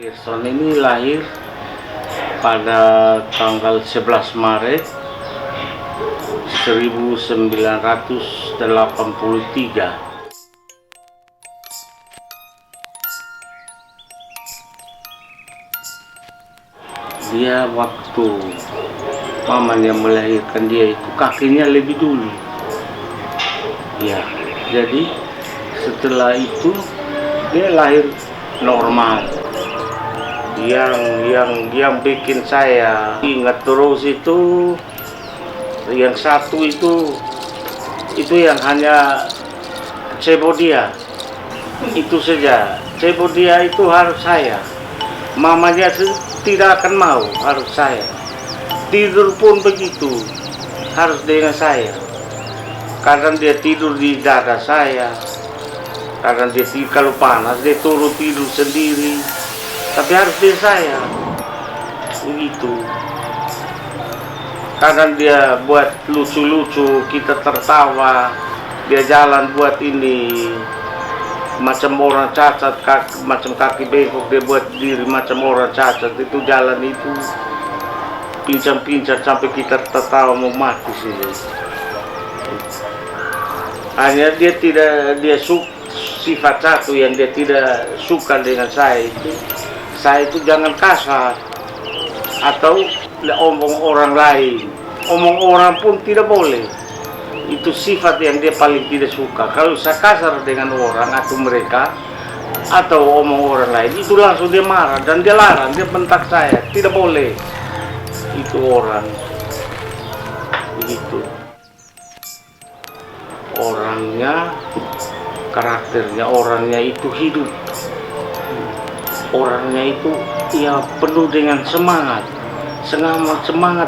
Gerson ini lahir pada tanggal 11 Maret 1983. Dia waktu mamanya melahirkan dia itu kakinya lebih dulu. Ya, jadi setelah itu dia lahir normal. Yang bikin saya ingat terus itu yang satu itu yang hanya cebo dia itu saja. Cebo dia itu harus saya, mamanya tidak akan mau, harus saya. Tidur pun begitu, harus dengan saya. Kadang dia tidur di dada saya, kadang dia tidur, kalau panas dia turun tidur sendiri, tapi harus dia saya begitu. Kadang dia buat lucu-lucu, kita tertawa. Dia jalan buat ini macam orang cacat, macam kaki bengkok, dia buat diri macam orang cacat. Itu jalan itu pincang-pincang sampai kita tertawa mau mati sih. Hanya dia sifat satu yang dia tidak suka dengan saya itu jangan kasar atau omong orang lain. Omong orang pun tidak boleh. Itu sifat yang dia paling tidak suka. Kalau saya kasar dengan orang atau mereka atau omong orang lain, itu langsung dia marah dan dia larang, dia bentak saya, tidak boleh. Itu orang begitu. Orangnya, karakternya, orangnya itu hidup. Orangnya itu ya penuh dengan semangat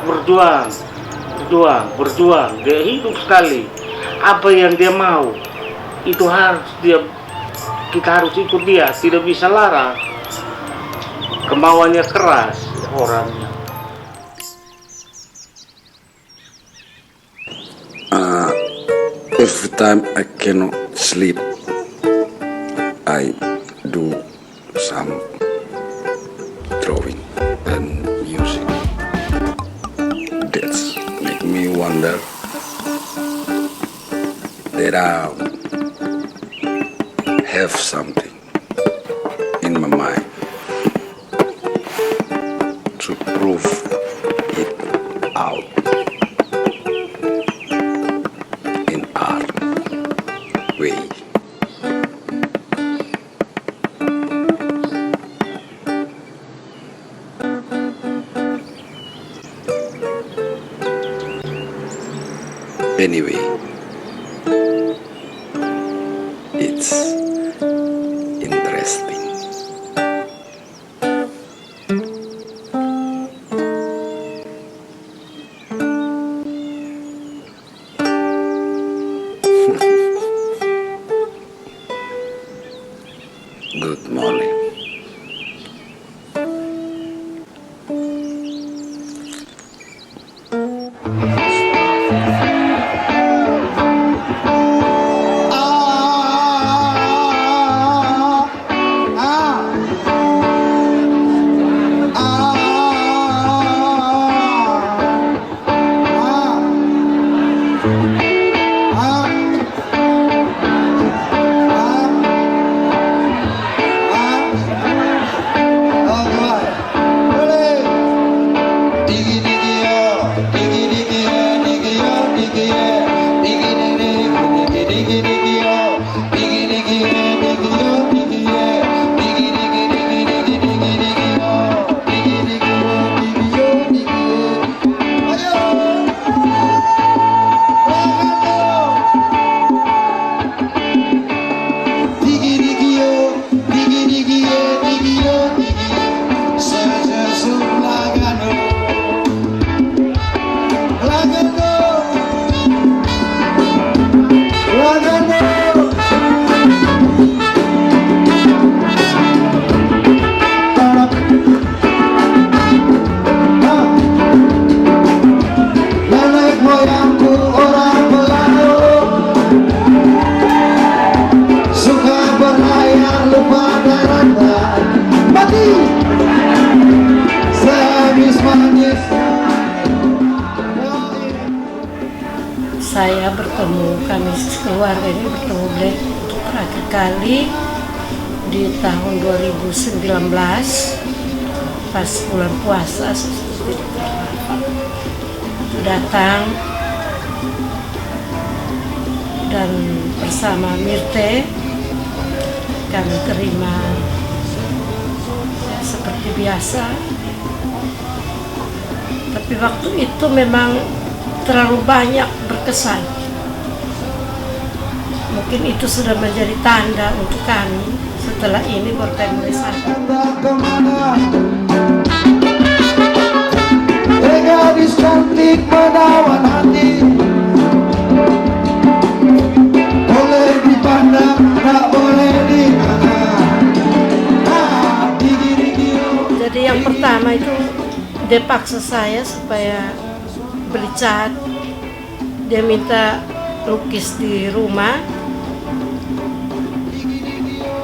berjuang. Dia hidup sekali. Apa yang dia mau itu kita harus ikut dia, tidak bisa larang. Kemauannya keras orangnya. Every time I cannot sleep, I do some drawing and music. That's make me wonder that I have something in my mind to prove it out in art way. Anyway, it's interesting. Good morning. Saya kami keluarga ini bertemu beliau untuk terakhir kali di tahun 2019 pas bulan puasa. Datang dan bersama Mirte kami terima ya, seperti biasa, tapi waktu itu memang terlalu banyak berkesan. Mungkin itu sudah menjadi tanda untuk kami. Setelah ini baru kami mulai sadar. Gadis cantik menawan hati, boleh dipandang, tak boleh dipandang. Jadi yang pertama itu dia paksa saya supaya beli cat. Dia minta lukis di rumah.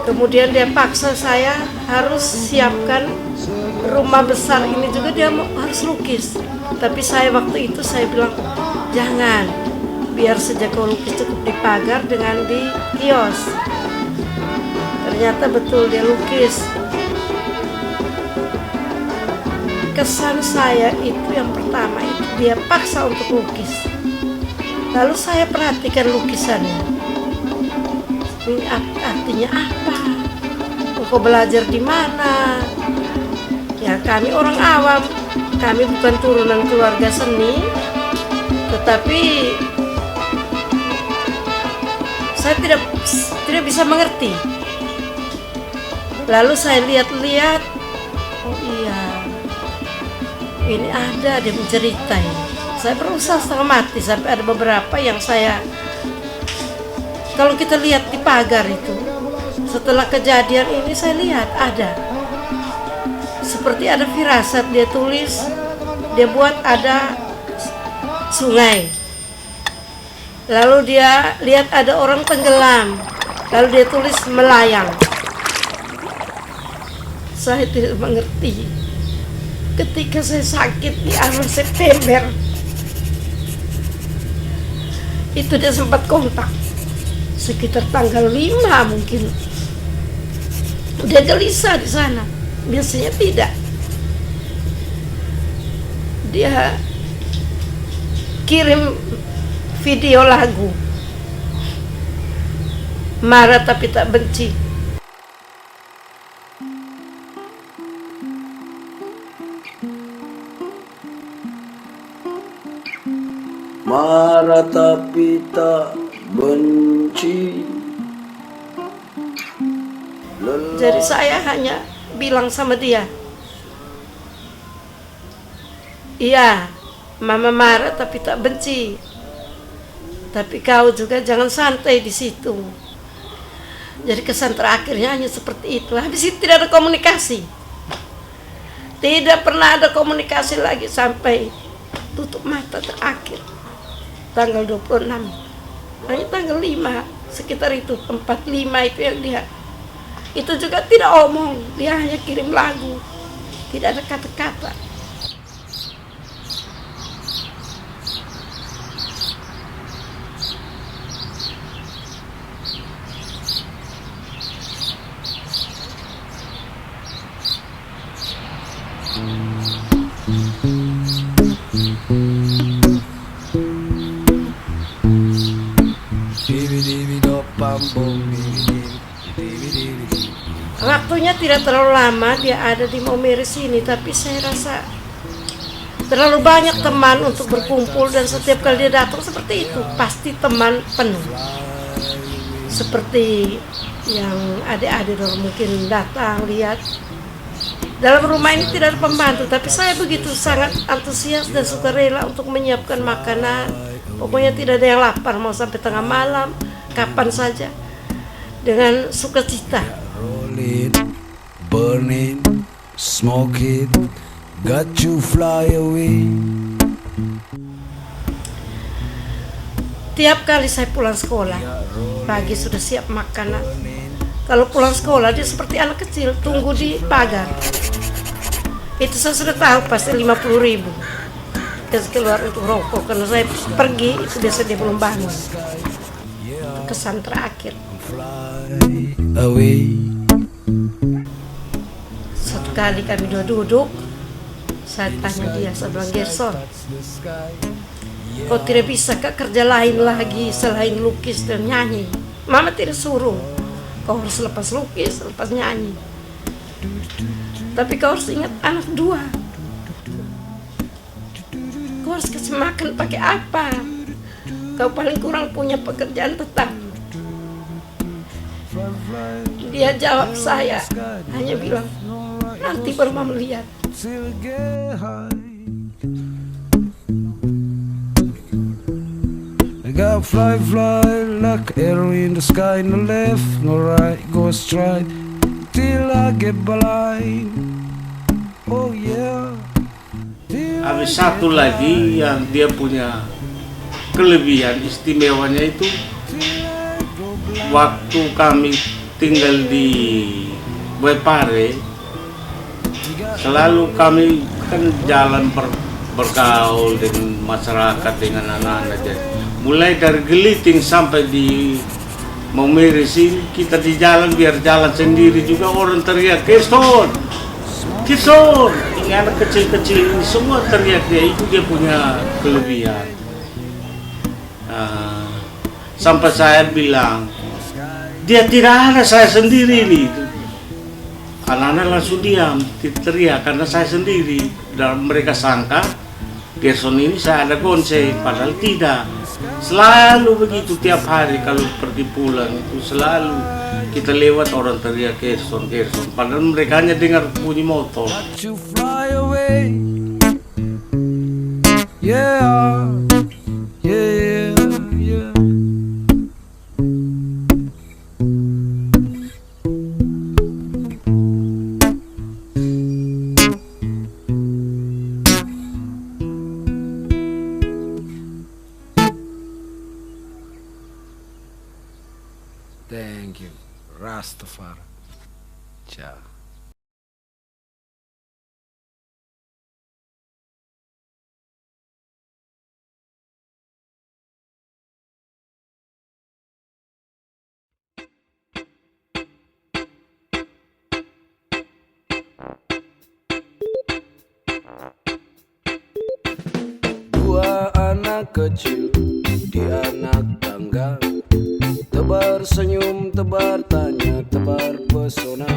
Kemudian dia paksa saya harus siapkan rumah besar ini juga dia harus lukis. Tapi saya waktu itu saya bilang jangan, biar saja kau lukis cukup di pagar dengan di kios. Ternyata betul dia lukis. Kesan saya itu yang pertama itu dia paksa untuk lukis. Lalu saya perhatikan lukisannya. Ini artinya apa? Engkau belajar di mana? Ya kami orang awam, kami bukan turunan keluarga seni, tetapi saya tidak bisa mengerti. Lalu saya lihat-lihat, oh iya, ini ada dia menceritai. Saya berusaha setengah mati sampai ada beberapa yang saya, kalau kita lihat di pagar itu, setelah kejadian ini saya lihat ada. Seperti ada firasat dia tulis, dia buat ada sungai. Lalu dia lihat ada orang tenggelam, lalu dia tulis melayang. Saya tidak mengerti. Ketika saya sakit di awal September, itu dia sempat kontak sekitar tanggal 5 mungkin. Dia gelisah di sana. Biasanya tidak. Dia kirim video lagu Marah Tapi Tak Benci. marah tapi tak benci. Jadi saya hanya bilang sama dia, iya, mama marah tapi tak benci. Tapi kau juga jangan santai di situ. Jadi kesan terakhirnya hanya seperti itu. Habis itu tidak ada komunikasi. Tidak pernah ada komunikasi lagi sampai tutup mata terakhir. Tanggal 26. Hanya tanggal 5, sekitar itu, 45 itu yang dia. Itu juga tidak omong, dia hanya kirim lagu. Tidak ada kata-kata. Waktunya tidak terlalu lama dia ada di Maumere sini, tapi saya rasa terlalu banyak teman untuk berkumpul, dan setiap kali dia datang seperti itu pasti teman penuh. Seperti yang adik-adik dulu mungkin datang lihat. Dalam rumah ini tidak ada pembantu, tapi saya begitu sangat antusias dan sukarela untuk menyiapkan makanan. Pokoknya tidak ada yang lapar, mau sampai tengah malam, kapan saja, dengan sukacita. Roll it, burn it, smoke it, got you fly away. Tiap kali saya pulang sekolah, pagi sudah siap makanan. Kalau pulang sekolah dia seperti anak kecil, tunggu di pagar. Itu saya sudah tahu pasti 50.000. Dia keluar untuk rokok, karena saya pergi itu biasa dia belum bangun. Itu kesan terakhir. Fly away. Satu kali kami duduk, saya tanya dia, saya bilang, Gerson, kau tidak bisa kak kerja lain lagi selain lukis dan nyanyi? Mama tidak suruh, kau harus lepas lukis, lepas nyanyi. Tapi kau harus ingat anak 2. Kau harus kasih makan pakai apa? Kau paling kurang punya pekerjaan tetap. Dia jawab saya, hanya bilang, nanti baru mama lihat. I got fly like arrow in the sky, no left, no right, go straight till I get blind. Oh yeah. Habis satu lagi yang dia punya kelebihan istimewanya itu, waktu kami tinggal di Boepare, selalu kami kan jalan bergaul dengan masyarakat, dengan anak-anak. Mulai dari Geliting sampai di Maumere sini, kita di jalan biar jalan sendiri juga orang teriak, Gerson, Gerson. Ini anak kecil-kecil ini semua teriak dia, itu dia punya kelebihan. Sampai saya bilang, dia tidak ada, saya sendiri ini. Anak-anak langsung diam, teriak karena saya sendiri. Dan mereka sangka Gerson ini saya ada gonseng, padahal tidak. Selalu begitu tiap hari kalau pergi pulang itu selalu kita lewat orang teriak Gerson, Gerson. Padahal mereka hanya dengar bunyi motor. You fly away. Yeah, yeah, yeah. Thank you, Rastafari. Ciao. Dua anak kecil di anak tangga, tebar senyum, tebar tanya, tebar pesona.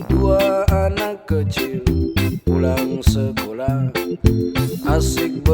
Dua anak kecil pulang sekolah, asik